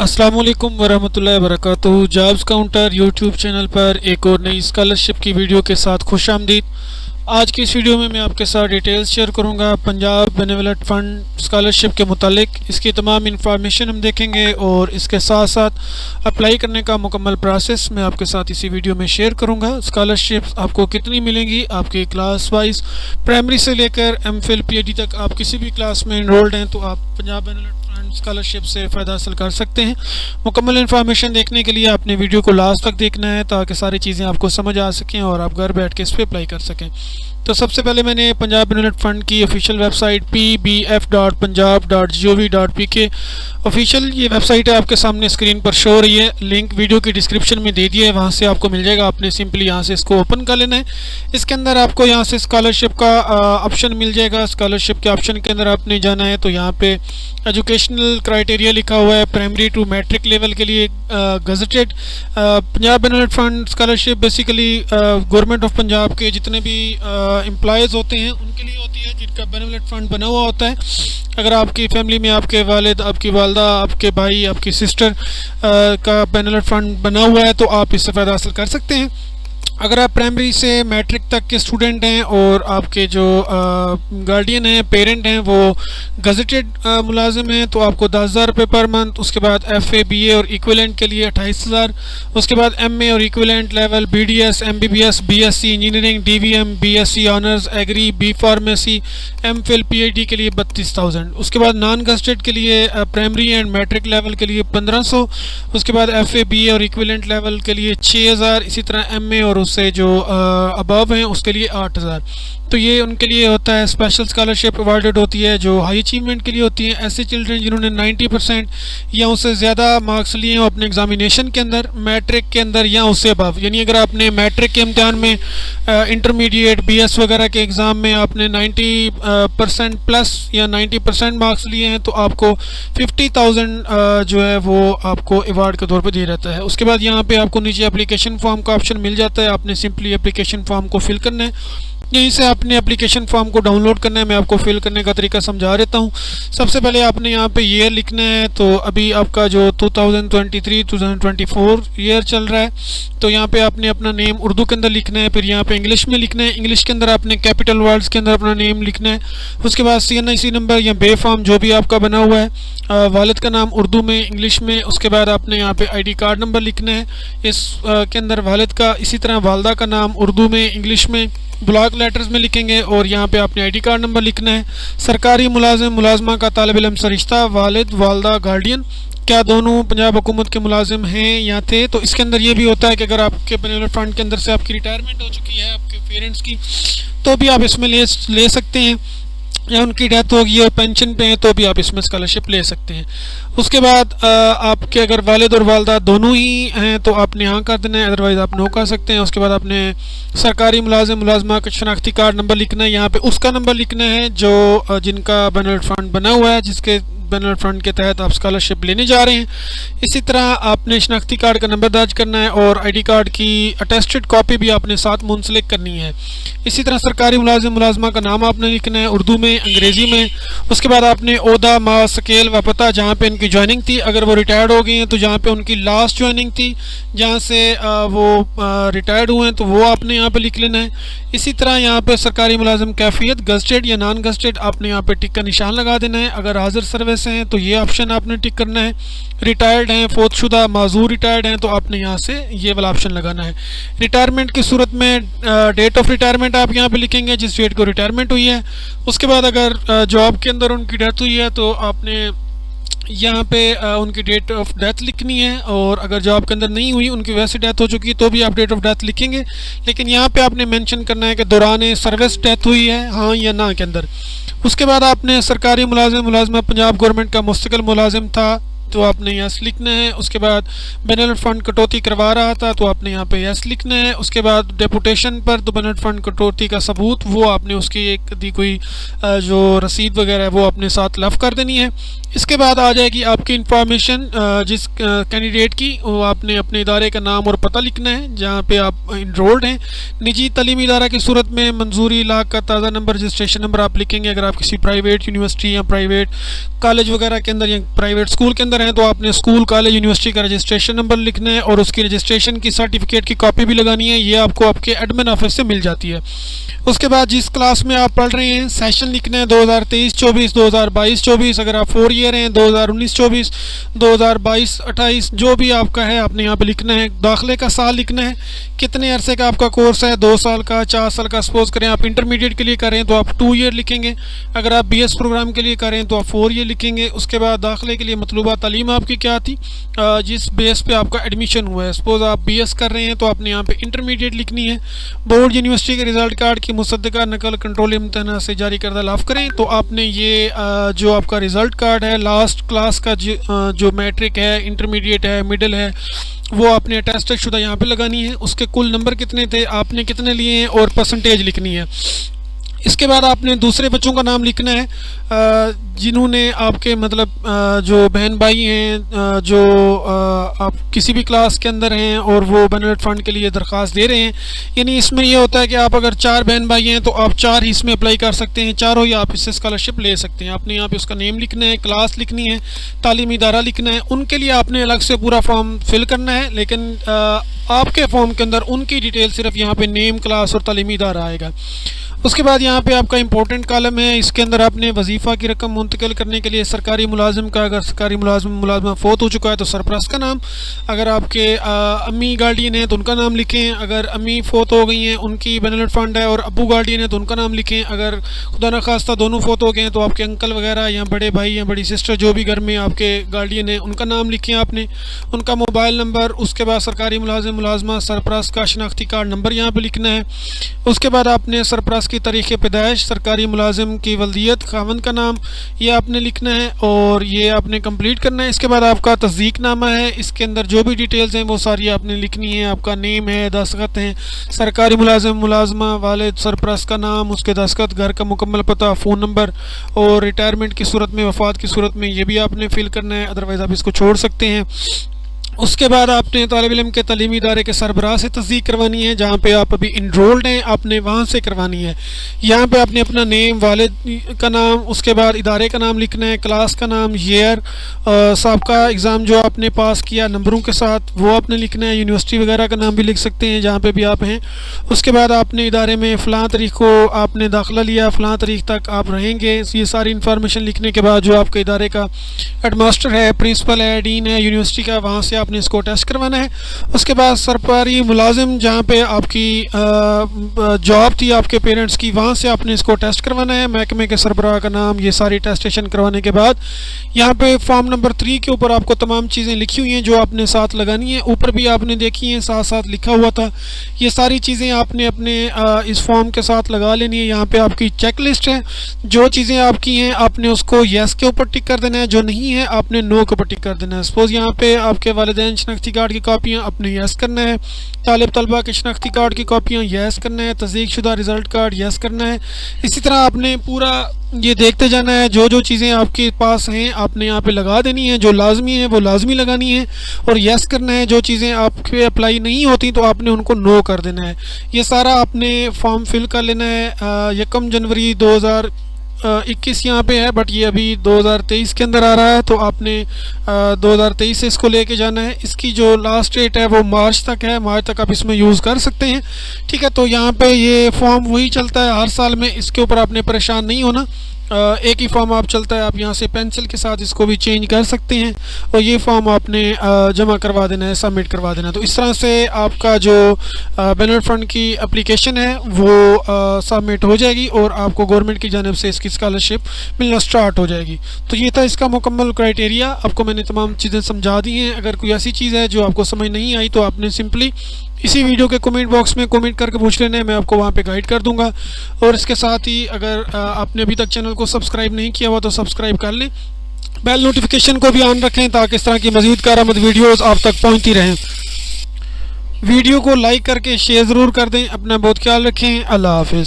अस्सलाम वालेकुम वरहमतुल्लाहि वबरकातुहू। जॉब्स काउंटर यूट्यूब चैनल पर एक और नई स्कॉलरशिप की वीडियो के साथ खुश आमदीद। आज की इस वीडियो में मैं आपके साथ डिटेल्स शेयर करूंगा पंजाब बेनेवलेंट फ़ंड स्कॉलरशिप के मुतालिक। इसकी तमाम इंफॉर्मेशन हम देखेंगे और इसके साथ साथ अप्लाई करने का मुकम्मल प्रोसेस मैं आपके साथ इसी वीडियो में शेयर करूंगा। स्कॉलरशिप्स आपको कितनी मिलेंगी, आपके क्लास वाइज प्राइमरी से लेकर एमफिल पीएचडी तक आप किसी भी क्लास में इनरोल्ड हैं तो आप पंजाब बेनेवलेंट फ़ंड स्कॉलरशिप से फ़ायदा हासिल कर सकते हैं। मुकम्मल इन्फॉर्मेशन देखने के लिए आपने वीडियो को लास्ट तक देखना है ताकि सारी चीज़ें आपको समझ आ सकें और आप घर बैठ के इस पर अप्लाई कर सकें। तो सबसे पहले मैंने पंजाब बेनेवलेंट फ़ंड की ऑफिशियल वेबसाइट pbf.punjab.gov.pk ऑफिशियल ये वेबसाइट है, आपके सामने स्क्रीन पर शो हो रही है। लिंक वीडियो की डिस्क्रिप्शन में दे दिया है, वहाँ से आपको मिल जाएगा। आपने सिंपली यहाँ से इसको ओपन कर लेना है। इसके अंदर आपको यहाँ से स्कॉलरशिप का ऑप्शन मिल जाएगा। स्कॉलरशिप के ऑप्शन के अंदर आपने जाना है तो यहाँ पे एजुकेशनल क्राइटेरिया लिखा हुआ है। प्राइमरी टू मैट्रिक लेवल के लिए gazetted Punjab benevolent fund scholarship basically government of Punjab के जितने भी एम्प्लॉयज़ होते हैं उनके लिए होती है जिनका बेनेवलेंट फ़ंड बना हुआ होता है। अगर आपकी फैमिली में आपके वालिद, आपकी वालदा, आपके भाई, आपकी सिस्टर का बेनेवलेंट फ़ंड बना हुआ है तो आप इससे फ़ायदा हासिल कर सकते हैं। अगर आप प्राइमरी से मैट्रिक तक के स्टूडेंट हैं और आपके जो गार्डियन हैं, पेरेंट हैं, वो गजटेड मुलाजिम हैं तो आपको 10,000 रुपये पर मंथ। उसके बाद FA BA और इक्विवेलेंट के लिए 28,000। उसके बाद MA और equivalent level, BDS, MBBS, BSc engineering, DVM, BSc honours agri, B pharmacy, MPhil PhD के लिए 32,000। उसके बाद नॉन गजटेड के लिए प्राइमरी एंड मैट्रिक लेवल के लिए 1,500। उसके बाद FA BA और इक्विवेलेंट लेवल के लिए 6,000। इसी तरह MA और उससे जो अबव हैं उसके लिए 8,000। तो ये उनके लिए होता है। स्पेशल स्कॉलरशिप अवार्डेड होती है जो हाई अचीवमेंट के लिए होती है। ऐसे चिल्ड्रन जिन्होंने 90% या उससे ज़्यादा मार्क्स लिए हैं अपने एग्जामिनेशन के अंदर, मैट्रिक के अंदर या उससे अबव। यानी अगर आपने मैट्रिक के इम्तिहान में इंटरमीडिएट BS वगैरह के एग्ज़ाम में आपने 90% प्लस या 90% मार्क्स लिए हैं तो आपको 50,000 जो है वो आपको अवार्ड के तौर पर दिया जाता है। उसके बाद यहाँ पे आपको नीचे एप्लीकेशन फॉर्म का ऑप्शन मिल जाता है। आपने सिंपली एप्लीकेशन फॉर्म को फिल करना है। यहीं से आपने एप्लीकेशन फॉर्म को डाउनलोड करना है। मैं आपको फिल करने का तरीका समझा देता हूँ। सबसे पहले आपने यहाँ पे ईयर लिखना है। तो अभी आपका जो 2023-2024 ईयर चल रहा है तो यहाँ पे आपने अपना नेम उर्दू के अंदर लिखना है। फिर यहाँ पे इंग्लिश में लिखना है। इंग्लिश के अंदर आपने कैपिटल वर्ड्स के अंदर अपना नेम लिखना है। उसके बाद CNIC नंबर या बे फॉर्म जो भी आपका बना हुआ है, वालिद का नाम उर्दू में, इंग्लिश में। उसके बाद आपने यहाँ पे ID कार्ड नंबर लिखना है इस के अंदर वालिद का। इसी तरह वालदा का नाम उर्दू में, इंग्लिश में, ब्लॉक लेटर्स में लिखेंगे और यहाँ पे आपने ID कार्ड नंबर लिखना है। सरकारी मुलाजिम, मुलाजमा का तालिब इल्म से रिश्ता, वालिद, वालदा, गार्डियन क्या दोनों पंजाब हुकूमत के मुलाजिम हैं या थे। तो इसके अंदर ये भी होता है कि अगर आपके बेनेवलेंट फ़ंड के अंदर से आपकी रिटायरमेंट हो चुकी है आपके पेरेंट्स की तो भी आप इसमें ले सकते हैं, या उनकी डेथ होगी और पेंशन पे हैं तो भी आप इसमें स्कॉलरशिप ले सकते हैं। उसके बाद आपके अगर वालिद और वालदा दोनों ही हैं तो आपने हाँ कर देना है, अदरवाइज़ आप नो कर सकते हैं। उसके बाद आपने सरकारी मुलाजिम, मुलाजमा का शनाख्ती कार्ड नंबर लिखना है। यहाँ पे उसका नंबर लिखना है जो जिनका बेनेवलेंट फ़ंड बना हुआ है, जिसके बेनेवलेंट फ़ंड के तहत आप स्कॉलरशिप लेने जा रहे हैं। इसी तरह आपने शनाख्ती कार्ड का नंबर दर्ज करना है और ID कार्ड की अटेस्टेड कॉपी भी आपने साथ मुंसलिक करनी है। इसी तरह सरकारी मुलाजिम, मुलाजमा का नाम आपने लिखना है उर्दू में, अंग्रेज़ी में। उसके बाद आपने ओहदा, मा, स्केल व पता जहाँ पे इनकी ज्वाइनिंग थी, अगर वो रिटायर्ड हो गई हैं तो जहाँ पे उनकी लास्ट ज्वाइनिंग थी, जहाँ से वो रिटायर्ड हुए हैं तो वो आपने यहाँ पे लिख लेना है। इसी तरह यहाँ पे सरकारी मुलाजिम कैफियत गजटेड या नॉन गजटेड आपने यहाँ पे टिक का निशान लगा देना है। अगर हाजिर सर्विस हैं तो ये ऑप्शन आपने टिक करना है। रिटायर्ड हैं, फोतशुदा, माजूर रिटायर्ड हैं तो आपने यहाँ से ये वाला ऑप्शन लगाना है। रिटायरमेंट की सूरत में डेट ऑफ रिटायरमेंट आप यहाँ पे लिखेंगे जिस डेट को रिटायरमेंट हुई है। उसके बाद अगर जॉब के अंदर उनकी डेथ हुई है तो आपने यहाँ पे उनकी डेट ऑफ डेथ लिखनी है, और अगर जॉब के अंदर नहीं हुई, उनकी वैसे डेथ हो चुकी है तो भी आप डेट ऑफ डेथ लिखेंगे। लेकिन यहाँ पे आपने मेंशन करना है कि दौरान सर्विस डेथ हुई है हाँ या ना के अंदर। उसके बाद आपने सरकारी मुलाजिम, मुलाजमा पंजाब गवर्नमेंट का मुस्तकिल मुलाजिम था तो आपने यस लिखना है। उसके बाद बेनेवलेंट फ़ंड कटौती करवा रहा था तो आपने यहाँ पे यस लिखना है। उसके बाद डेपुटेशन पर तो बेनेवलेंट फ़ंड कटौती का सबूत वो आपने उसकी एक दी कोई जो रसीद वगैरह है वो अपने साथ लफ कर देनी है। इसके बाद आ जाएगी आपकी इंफॉर्मेशन जिस कैंडिडेट की, वो आपने अपने इदारे का नाम और पता लिखना है जहाँ पे आप इनरोल्ड हैं। निजी तलीमी इदारा की सूरत में मंजूरी लाख का ताज़ा नंबर, रजिस्ट्रेशन नंबर आप लिखेंगे। अगर आप किसी प्राइवेट यूनिवर्सिटी या प्राइवेट कॉलेज वगैरह के अंदर या प्राइवेट स्कूल के अंदर हैं तो आपने स्कूल कॉलेज यूनिवर्सिटी का रजिस्ट्रेशन नंबर लिखना है और उसकी रजिस्ट्रेशन की सर्टिफिकेट की कॉपी भी लगानी है। ये आपको आपके एडमिन ऑफिस से मिल जाती है। उसके बाद जिस क्लास में आप पढ़ रहे हैं सेशन लिखना है 2023-24, 2022-24। अगर आप 4 ईयर हैं 2019-24, 2022-28 जो भी आपका है आपने यहाँ पे लिखना है। दाखिले का साल लिखना है, कितने अरसे का आपका कोर्स है, 2 साल का, 4 साल का। सपोज करें आप इंटरमीडिएट के लिए कर रहे हैं तो आप 2 ईयर लिखेंगे। अगर आप BS प्रोग्राम के लिए कर रहे हैं तो आप 4 ईयर लिखेंगे। उसके बाद दाखिले के लिए मतलूबा तालीम आपकी क्या थी, जिस बेस पे आपका एडमिशन हुआ है। सपोज आप BS कर रहे हैं तो आपने यहाँ पे इंटरमीडिएट लिखनी है। बोर्ड यूनिवर्सिटी के रिजल्ट कार्ड की मुसद्दका नकल कंट्रोल इम्तहान से जारी करदा लाफ करें तो आपने ये जो आपका रिज़ल्ट कार्ड है लास्ट क्लास का जो मैट्रिक है, इंटरमीडिएट है, मिडिल है, वो आपने अटेस्टेड शुदा यहाँ पे लगानी है। उसके कुल नंबर कितने थे, आपने कितने लिए हैं और परसेंटेज लिखनी है। इसके बाद आपने दूसरे बच्चों का नाम लिखना है जिन्होंने आपके मतलब जो बहन भाई हैं जो आप किसी भी क्लास के अंदर हैं और वो बेनिफिट फ़ंड के लिए दरख्वास्त दे रहे हैं। यानी इसमें ये होता है कि आप अगर 4 बहन भाई हैं तो आप 4 ही इसमें अप्लाई कर सकते हैं, चारों ही आप इससे स्कॉलरशिप ले सकते हैं। आपने यहाँ पे उसका नेम लिखना है, क्लास लिखनी है, तालीमी इदारा लिखना है। उनके लिए आपने अलग से पूरा फॉर्म फिल करना है, लेकिन आपके फॉर्म के अंदर उनकी डिटेल सिर्फ यहाँ पे नेम, क्लास और तालीमी इदारा आएगा। उसके बाद यहाँ पे आपका इंपॉर्टेंट कॉलम है, इसके अंदर आपने वजीफ़ा की रकम मुंतकिल करने के लिए सरकारी मुलाजिम का, अगर सरकारी मुलाजिम फोत हो चुका है तो सरपरस्त का नाम, अगर आपके अम्मी गार्डियन हैं तो उनका नाम लिखें, अगर अम्मी फोत हो गई हैं उनकी बेनिफिट फ़ंड है और अबू गार्डियन है तो उनका नाम लिखें। अगर खुदा न खास्ता दोनों फोत हो गए हैं तो आपके अंकल वगैरह या बड़े भाई या बड़ी सिस्टर जो भी घर में आपके गार्डियन है उनका नाम लिखें आपने, उनका मोबाइल नंबर। उसके बाद सरकारी मुलाजिम मुलाजमा सरपरस्त का शनाख्ती कार्ड नंबर यहाँ पर लिखना है। उसके बाद आपने सरपरस्त की तारीख़ पैदाइश, सरकारी मुलाजिम की वल्दियत, खावंद का नाम, ये आपने लिखना है और ये आपने कंप्लीट करना है। इसके बाद आपका तस्दीक नामा है, इसके अंदर जो भी डिटेल्स हैं वो सारी आपने लिखनी है। आपका नेम है, दस्तखत हैं, सरकारी मुलाजिम मुलाजमा, वालिद, सरपरस्त का नाम, उसके दस्तखत, घर का मुकम्मल पता, फ़ोन नंबर और रिटायरमेंट की सूरत में, वफ़ात की सूरत में ये भी आपने फिल करना है, अदरवाइज़ आप इसको छोड़ सकते हैं। उसके बाद आपने तालिब इल्म के तालीमी इदारे के सरबराह से तस्दीक करवानी है, जहाँ पे आप अभी इनरोल्ड हैं आपने वहाँ से करवानी है। यहाँ पे आपने अपना नेम, वालिद का नाम, उसके बाद इदारे का नाम लिखना है, क्लास का नाम, ईयर, साबका एग्ज़ाम जो आपने पास किया नंबरों के साथ वो आपने लिखना है। यूनिवर्सिटी वगैरह का नाम भी लिख सकते हैं जहाँ पे भी आप हैं। उसके बाद आपने इदारे में फ़लाँ तारीख़ को आपने दाखिला लिया, फ़लाँ तारीख़ तक आप रहेंगे, ये सारी इन्फॉर्मेशन लिखने के बाद जो आपके इदारे का हेडमास्टर है, प्रिंसिपल है, डीन है यूनिवर्सिटी का, वहाँ से आपने इसको टेस्ट करवाना है। उसके बाद सरकारी मुलाजिम जहाँ पे आपकी जॉब थी आपके पेरेंट्स की, वहाँ से आपने इसको टेस्ट करवाना है, महकमे के सरबराह का नाम, ये सारी टेस्टेशन करवाने के बाद यहाँ पे फॉर्म नंबर 3 के ऊपर आपको तमाम चीज़ें लिखी हुई हैं जो आपने साथ लगानी है। ऊपर भी आपने देखी हैं, साथ साथ लिखा हुआ था। ये सारी चीज़ें आपने अपने इस फॉर्म के साथ लगा लेनी है। यहाँ पे आपकी चेक लिस्ट है, जो चीज़ें आपकी हैं आपने उसको येस के ऊपर टिक कर देना है, जो नहीं है आपने नो के ऊपर टिक कर देना है। सपोज यहाँ पे आपके वालिदैन शनाख्ती कार्ड की कॉपियाँ अपने यस करना है, तालिब तलबा के शनाख्ती कार्ड की कॉपियाँ यस करना है, तस्दीक शुदा रिज़ल्ट कार्ड यस करना है। इसी तरह आपने पूरा ये देखते जाना है, जो जो चीज़ें आपके पास हैं आपने यहाँ पे लगा देनी है, जो लाजमी है वो लाजमी लगानी है और यस करना है। जो चीज़ें आपके अप्लाई नहीं होती तो आपने उनको नो कर देना है। ये सारा आपने फॉर्म फिल कर लेना है। 1 जनवरी 2021 यहाँ पे है, बट ये अभी 2023 के अंदर आ रहा है तो आपने 2023 से इसको लेके जाना है। इसकी जो लास्ट डेट है वो मार्च तक है, मार्च तक आप इसमें यूज़ कर सकते हैं। ठीक है, तो यहाँ पे ये फॉर्म वही चलता है हर साल में, इसके ऊपर आपने परेशान नहीं होना। एक ही फॉर्म आप चलता है, आप यहाँ से पेंसिल के साथ इसको भी चेंज कर सकते हैं और ये फॉर्म आपने जमा करवा देना है, सबमिट करवा देना है। तो इस तरह से आपका जो बेनिफिट फ़ंड की एप्लीकेशन है वो सबमिट हो जाएगी और आपको गवर्नमेंट की जानिब से इसकी स्कॉलरशिप मिलना स्टार्ट हो जाएगी। तो ये था इसका मुकम्मल क्राइटेरिया। आपको मैंने तमाम चीज़ें समझा दी हैं। अगर कोई ऐसी चीज़ है जो आपको समझ नहीं आई तो आपने सिंपली इसी वीडियो के कमेंट बॉक्स में कमेंट करके पूछ लेना है, मैं आपको वहाँ पे गाइड कर दूंगा। और इसके साथ ही अगर आपने अभी तक चैनल को सब्सक्राइब नहीं किया हुआ तो सब्सक्राइब कर लें, बेल नोटिफिकेशन को भी ऑन रखें ताकि इस तरह की मज़ीद कारआमद वीडियोस आप तक पहुँचती रहें। वीडियो को लाइक करके शेयर ज़रूर कर दें। अपना बहुत ख्याल रखें। अल्लाह हाफ़िज़।